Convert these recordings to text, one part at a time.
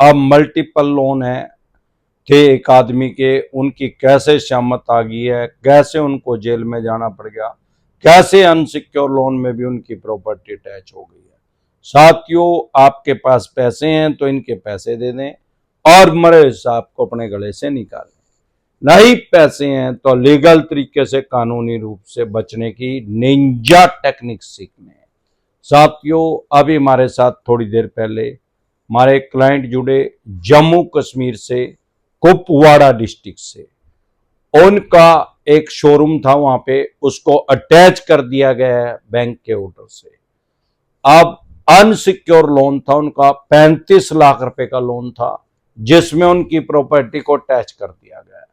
अब multiple loan है थे एक आदमी के, उनकी कैसे शामत आ गई है, कैसे उनको जेल में जाना पड़ गया, कैसे अनसिक्योर लोन में भी उनकी प्रॉपर्टी अटैच हो गई है। साथियों, आपके पास पैसे हैं तो इनके पैसे दे दें और मरे सांप को अपने गले से निकालें। नहीं पैसे हैं तो लीगल तरीके से कानूनी रूप से बचने की निंजा टेक्निक सीखने। साथियों, अभी हमारे साथ थोड़ी देर पहले हमारे क्लाइंट जुड़े जम्मू कश्मीर से, कुपवाड़ा डिस्ट्रिक्ट से। उनका एक शोरूम था, वहां पे उसको अटैच कर दिया गया है बैंक के ऑर्डर से। अब अनसिक्योर लोन था उनका, 35 लाख रुपए का लोन था जिसमें उनकी प्रॉपर्टी को अटैच कर दिया गया।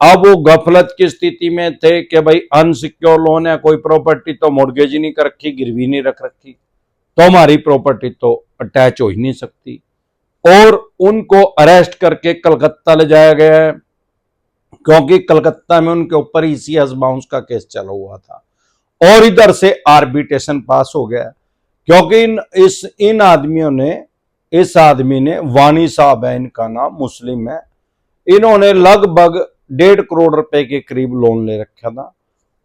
अब वो गफलत की स्थिति में थे कि भाई अनसिक्योर लोन है, कोई प्रॉपर्टी तो मॉर्गेज ही नहीं कर रखी, गिरवी नहीं रख रखी, तो हमारी प्रॉपर्टी तो अटैच हो ही नहीं सकती। और उनको अरेस्ट करके कलकत्ता ले जाया गया है, क्योंकि कलकत्ता में उनके ऊपर ईसीएस बाउंस का केस चला हुआ था और इधर से आर्बिट्रेशन पास हो गया, क्योंकि इन आदमियों ने, इस आदमी ने, वानी साहब है इनका नाम, मुस्लिम है, इन्होंने लगभग 1.5 करोड़ रुपए के करीब लोन ले रखा था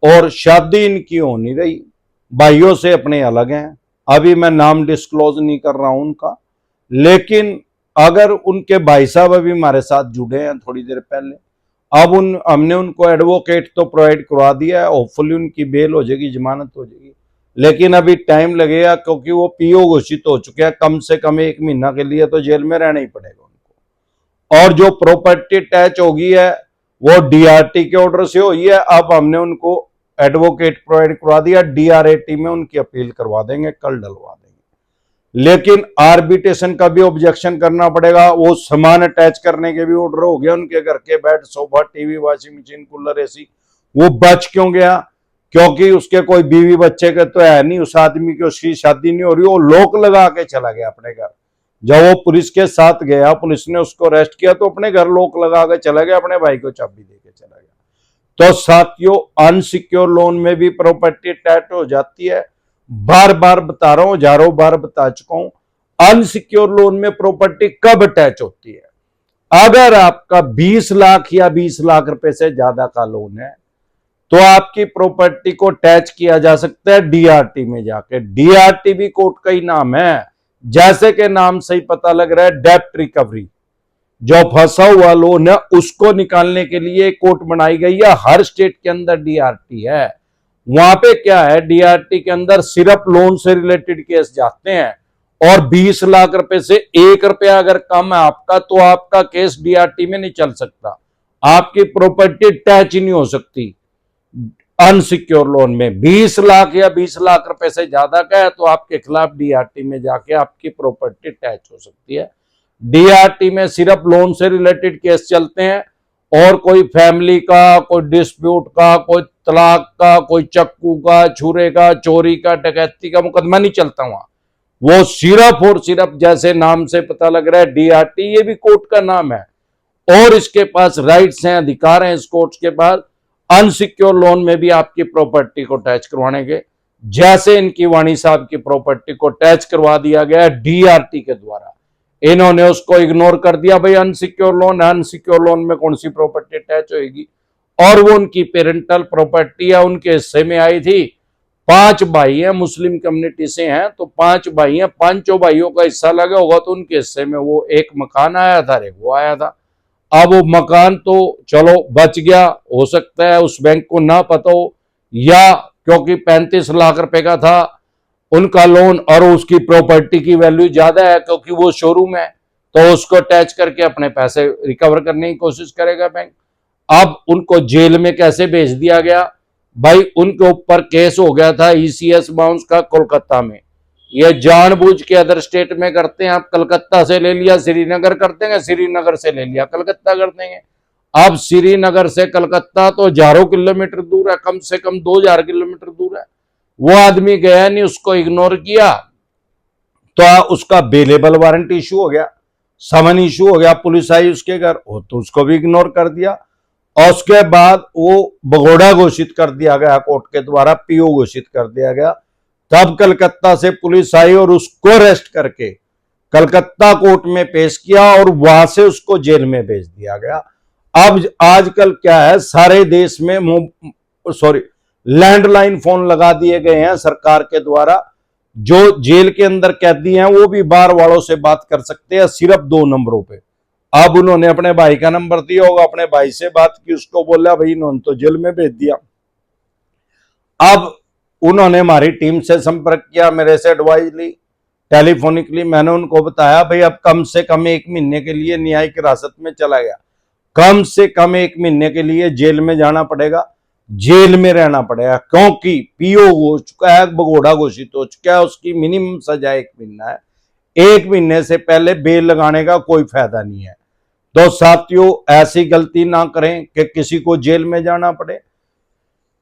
और शादी इनकी हो नहीं रही, भाइयों से अपने अलग हैं। अभी मैं नाम डिस्क्लोज नहीं कर रहा हूं उनका, लेकिन अगर उनके भाई साहब अभी हमारे साथ जुड़े हैं थोड़ी देर पहले, अब हमने उनको एडवोकेट तो प्रोवाइड करवा दिया है, होपफुली उनकी बेल हो जाएगी, जमानत हो जाएगी, लेकिन अभी टाइम लगेगा क्योंकि वो पीओ घोषित हो चुके हैं। कम से कम 1 महीना के लिए तो जेल में रहना ही पड़ेगा उनको। और जो प्रॉपर्टी अटैच होगी है वो डीआरटी के ऑर्डर से हुई है। अब हमने उनको एडवोकेट प्रोवाइड करवा दिया, डीआरएटी में उनकी अपील करवा देंगे, कल डलवा देंगे, लेकिन आर्बिट्रेशन का भी ऑब्जेक्शन करना पड़ेगा। वो सामान अटैच करने के भी ऑर्डर हो गया, उनके घर के bed, sofa, TV, washing machine, cooler, AC. वो बच क्यों गया? क्योंकि उसके कोई बीवी बच्चे के तो है नहीं, उस आदमी की उसकी शादी नहीं हो रही, वो लोक लगा के चला गया अपने घर। जब वो पुलिस के साथ गया, पुलिस ने उसको अरेस्ट किया तो अपने घर लोक लगा के चला गया, अपने भाई को चाबी दे के चला गया। तो साथियों, अनसिक्योर लोन में भी प्रॉपर्टी अटैच हो जाती है। बार बार बता रहा हूं, हजारों बार बता चुका हूं, अनसिक्योर लोन में प्रॉपर्टी कब अटैच होती है? अगर आपका 20 लाख या 20 लाख रुपए से ज्यादा का लोन है तो आपकी प्रॉपर्टी को अटैच किया जा सकता है डीआरटी में जाके। डीआरटी भी कोर्ट का ही नाम है, जैसे के नाम से ही पता लग रहा है, डेब्ट रिकवरी। जो फंसा हुआ लोन है उसको निकालने के लिए कोर्ट बनाई गई है। हर स्टेट के अंदर डीआरटी है। वहां पे क्या है, डीआरटी के अंदर सिर्फ लोन से रिलेटेड केस जाते हैं और 20 लाख रुपए से 1 रुपया अगर कम है आपका तो आपका केस डीआरटी में नहीं चल सकता, आपकी प्रॉपर्टी अटैच ही नहीं हो सकती। अनसिक्योर लोन में 20 लाख या 20 लाख रुपए से ज्यादा का है तो आपके खिलाफ डीआरटी में जाके आपकी प्रॉपर्टी अटैच हो सकती है। डीआरटी में सिर्फ लोन से रिलेटेड केस चलते हैं और कोई फैमिली का, कोई डिस्प्यूट का, कोई तलाक का, कोई चक्कू का, छुरे का, चोरी का, डकैती का मुकदमा नहीं चलता वहां। वो सिर्फ और सिर्फ, जैसे नाम से पता लग रहा है, डीआरटी, ये भी कोर्ट का नाम है और इसके पास राइट्स हैं, अधिकार हैं इस कोर्ट के पास अनसिक्योर लोन में भी आपकी प्रॉपर्टी को अटैच करवाने के। जैसे इनकी वाणी साहब की प्रॉपर्टी को अटैच करवा दिया गया डीआरटी के द्वारा, इन्होंने उसको इग्नोर कर दिया, भाई अनसिक्योर लोन है, अनसिक्योर लोन में कौन सी प्रॉपर्टी अटैच होगी। और वो उनकी पेरेंटल प्रॉपर्टी है, उनके हिस्से में आई थी। 5 भाई हैं, मुस्लिम कम्युनिटी से हैं, तो 5 भाई हैं, 5 भाइयों का हिस्सा लगा होगा तो उनके हिस्से में वो एक मकान आया था, एक वो आया था। अब वो मकान तो चलो बच गया, हो सकता है उस बैंक को ना पता हो, या क्योंकि 35 लाख रुपए का था उनका लोन और उसकी प्रॉपर्टी की वैल्यू ज्यादा है क्योंकि वो शोरूम है, तो उसको अटैच करके अपने पैसे रिकवर करने की कोशिश करेगा बैंक। अब उनको जेल में कैसे भेज दिया गया? भाई उनके ऊपर केस हो गया था ईसीएस बाउंस का कोलकाता में। ये जानबूझ के अदर स्टेट में करते हैं, आप कलकत्ता से ले लिया श्रीनगर कर देंगे, श्रीनगर से ले लिया कलकत्ता कर देंगे। अब श्रीनगर से कलकत्ता तो हजारों किलोमीटर दूर है, कम से कम 2000 किलोमीटर दूर है। वो आदमी गया नहीं, उसको इग्नोर किया तो उसका बेलेबल वारंट इशू हो गया, समन इशू हो गया, पुलिस आई उसके घर, हो तो उसको भी इग्नोर कर दिया। और उसके बाद वो भगोड़ा घोषित कर दिया गया कोर्ट के द्वारा, पीओ घोषित कर दिया गया। तब कलकत्ता से पुलिस आई और उसको अरेस्ट करके कलकत्ता कोर्ट में पेश किया और वहां से उसको जेल में भेज दिया गया। अब आजकल क्या है, सारे देश में लैंडलाइन फोन लगा दिए गए हैं सरकार के द्वारा। जो जेल के अंदर कैदी हैं वो भी बाहर वालों से बात कर सकते हैं सिर्फ 2 नंबरों पे। अब उन्होंने अपने भाई का नंबर दिया होगा, अपने भाई से बात की, उसको बोला भाई इन्होंने तो जेल में भेज दिया। अब उन्होंने हमारी टीम से संपर्क किया, मेरे से एडवाइस ली टेलीफोनिकली। मैंने उनको बताया भाई अब कम से कम 1 महीने के लिए न्यायिक हिरासत में चला गया, कम से कम 1 महीने के लिए जेल में जाना पड़ेगा, जेल में रहना पड़ेगा, क्योंकि पीओ हो चुका है, भगोड़ा घोषित हो चुका है, उसकी मिनिमम सजा 1 महीना है। 1 महीने से पहले बेल लगाने का कोई फायदा नहीं है। तो साथियों, ऐसी गलती ना करें कि किसी को जेल में जाना पड़े।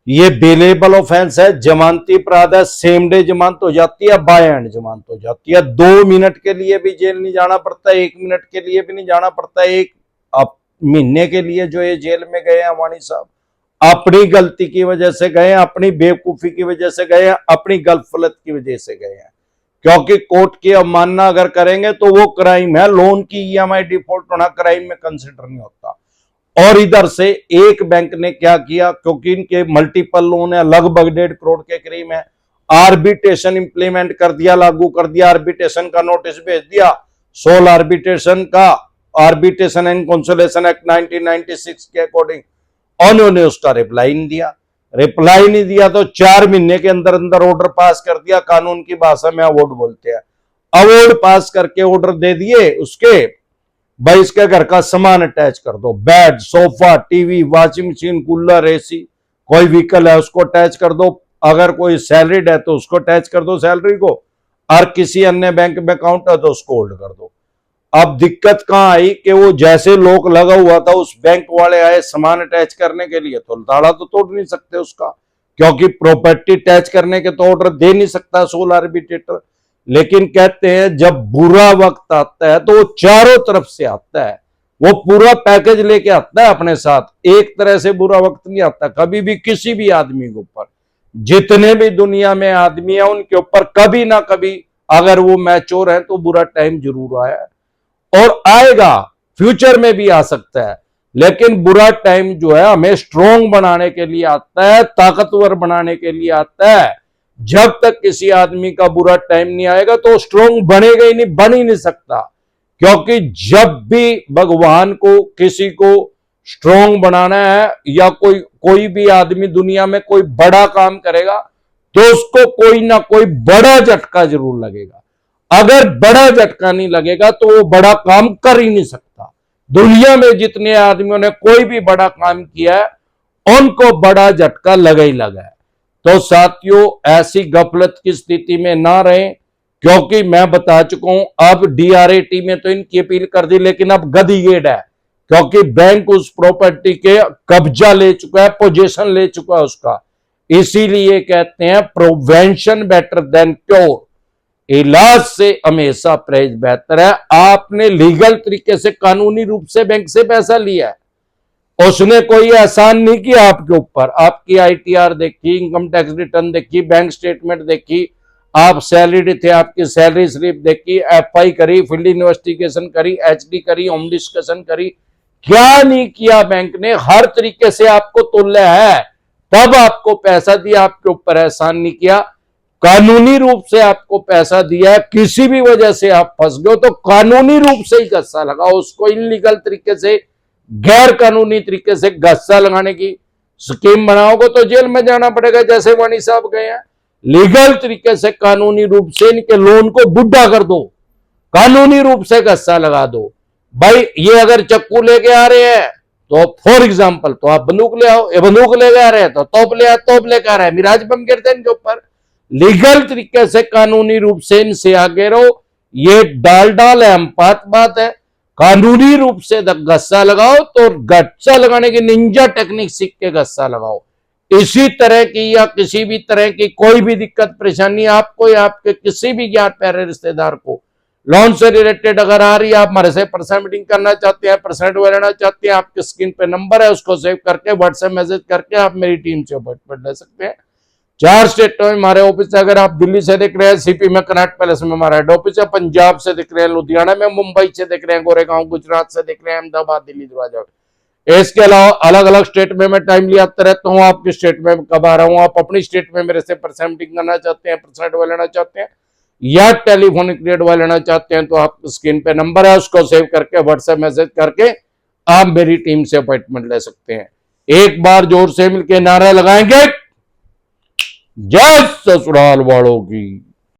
ये बेलेबल ऑफेंस है, जमानती अपराध है, सेम डे जमानत हो जाती है, बाय एंड जमानत हो जाती है। 2 मिनट के लिए भी जेल नहीं जाना पड़ता, 1 मिनट के लिए भी नहीं जाना पड़ता। 1 महीने के लिए जो ये जेल में गए हैं वाणी साहब, अपनी गलती की वजह से गए हैं, अपनी बेवकूफी की वजह से गए हैं, अपनी गलफलत की वजह से गए हैं। क्योंकि कोर्ट की अवमानना अगर करेंगे तो वो क्राइम है, लोन की ईएमआई डिफॉल्ट होना क्राइम में कंसिडर नहीं होता। और इधर से एक बैंक ने क्या किया, क्योंकि इनके मल्टीपल लोन है, लगभग 1.5 करोड़ के करीब है, आर्बिट्रेशन इंप्लीमेंट कर दिया, लागू कर दिया, आर्बिट्रेशन का नोटिस भेज दिया। Sole arbitration and conciliation act 1996 के अकॉर्डिंग उन्होंने उसका रिप्लाई नहीं दिया तो 4 महीने के अंदर अंदर ऑर्डर पास कर दिया। कानून की भाषा में अवार्ड बोलते हैं। अवार्ड पास करके ऑर्डर दे दिए उसके, भाई इसके घर का सामान अटैच कर दो, bed, sofa, TV, washing machine, cooler, AC, कोई व्हीकल है उसको अटैच कर दो, अगर कोई सैलरीड है तो उसको अटैच कर दो सैलरी को, और किसी अन्य बैंक में अकाउंट है तो उसको होल्ड कर दो। अब दिक्कत कहां आई कि वो जैसे लोक लगा हुआ था, उस बैंक वाले आए सामान अटैच करने के लिए, तो ताला तो तोड़ नहीं सकते उसका, क्योंकि प्रॉपर्टी अटैच करने के तो ऑर्डर दे नहीं सकता सोल आर्बिट्रेटर। लेकिन कहते हैं जब बुरा वक्त आता है तो वो चारों तरफ से आता है, वो पूरा पैकेज लेके आता है अपने साथ। एक तरह से बुरा वक्त नहीं आता कभी भी किसी भी आदमी के ऊपर। जितने भी दुनिया में आदमी है उनके ऊपर कभी ना कभी, अगर वो मैच्योर है तो बुरा टाइम जरूर आया है और आएगा, फ्यूचर में भी आ सकता है। लेकिन बुरा टाइम जो है हमें स्ट्रोंग बनाने के लिए आता है, ताकतवर बनाने के लिए आता है। जब तक किसी आदमी का बुरा टाइम नहीं आएगा तो स्ट्रोंग बनेगा ही नहीं, बन ही नहीं सकता। क्योंकि जब भी भगवान को किसी को स्ट्रोंग बनाना है या कोई भी आदमी दुनिया में कोई बड़ा काम करेगा तो उसको कोई ना कोई बड़ा झटका जरूर लगेगा। अगर बड़ा झटका नहीं लगेगा तो वो बड़ा काम कर ही नहीं सकता। दुनिया में जितने आदमियों ने कोई भी बड़ा काम किया है उनको बड़ा झटका लगा ही लगा है। तो साथियों, ऐसी गफलत की स्थिति में ना रहें, क्योंकि मैं बता चुका हूं अब डीआरएटी में तो इनकी अपील कर दी, लेकिन अब गदीगेड़ है, क्योंकि बैंक उस प्रॉपर्टी के कब्जा ले चुका है, पोजीशन ले चुका है उसका। इसीलिए कहते हैं प्रिवेंशन बेटर देन क्योर, इलाज से हमेशा परहेज बेहतर है। आपने लीगल तरीके से कानूनी रूप से बैंक से पैसा लिया है, उसने कोई एहसान नहीं किया आपके ऊपर। आपकी आईटीआर देखी, इनकम टैक्स रिटर्न देखी, बैंक स्टेटमेंट देखी, आप सैलरी थे, आपकी सैलरी स्लिप देखी, एफआई करी, फील्ड इन्वेस्टिगेशन करी, एचडी करी, होम डिस्कशन करी, क्या नहीं किया बैंक ने, हर तरीके से आपको तोला है, तब आपको पैसा दिया, आपके ऊपर एहसान नहीं किया। कानूनी रूप से आपको पैसा दिया है, किसी भी वजह से आप फंस गए तो कानूनी रूप से ही गस्सा लगाओ उसको। इनलीगल तरीके से, गैर कानूनी तरीके से गस्सा लगाने की स्कीम बनाओगे तो जेल में जाना पड़ेगा, जैसे वाणी साहब गए हैं। लीगल तरीके से, कानूनी रूप से इनके लोन को बुढ़ा कर दो, कानूनी रूप से गस्सा लगा दो। भाई ये अगर चक्कू लेके आ रहे हैं तो फॉर एग्जाम्पल तो आप बंदूक ले आओ, ये बंदूक लेके आ रहे हैं तो तोप लेके आ रहे हैं, मिराज बम गिरते हैं इनके ऊपर। लीगल तरीके से, कानूनी रूप से इनसे आगे रहो। ये डाल है, बात है। कानूनी रूप से गस्सा लगाओ तो गस्सा लगाने की निंजा टेक्निक सीख के गस्सा लगाओ। इसी तरह की या किसी भी तरह की कोई भी दिक्कत परेशानी आपको या आपके किसी भी ज्ञात प्यारे रिश्तेदार को लोन से रिलेटेड अगर आ रही है, आप हमारे से पर्सनल मीटिंग करना चाहते हैं, पर्सनल लेना चाहते हैं, आपके स्क्रीन पे नंबर है, उसको सेव करके व्हाट्सएप मैसेज करके आप मेरी टीम से अपॉइंटमेंट ले सकते हैं। 4 स्टेटों में हमारे ऑफिस है। अगर आप दिल्ली से देख रहे हैं, सीपी में कनॉट पैलेस में हमारा हेड ऑफिस है। पंजाब से देख रहे हैं, लुधियाना में, मुंबई से देख रहे हैं, गोरेगांव गुजरात से देख रहे हैं, अहमदाबाद, दिल्ली, दरवाजा। इसके अलावा अलग अलग स्टेट में मैं टाइमली आता रहता हूँ। आपकी स्टेट में कब आ रहा हूँ, आप अपनी स्टेट में मेरे से पर्सनल मीटिंग करना चाहते हैं, पर्सनल एडवाइस लेना चाहते हैं या टेलीफोनिक एडवाइस लेना चाहते हैं, तो आप स्क्रीन पे नंबर है, उसको सेव करके व्हाट्सएप मैसेज करके आप मेरी टीम से अपॉइंटमेंट ले सकते हैं। एक बार जोर से मिलकर नारा लगाएंगे, जय ससुराल वालों की।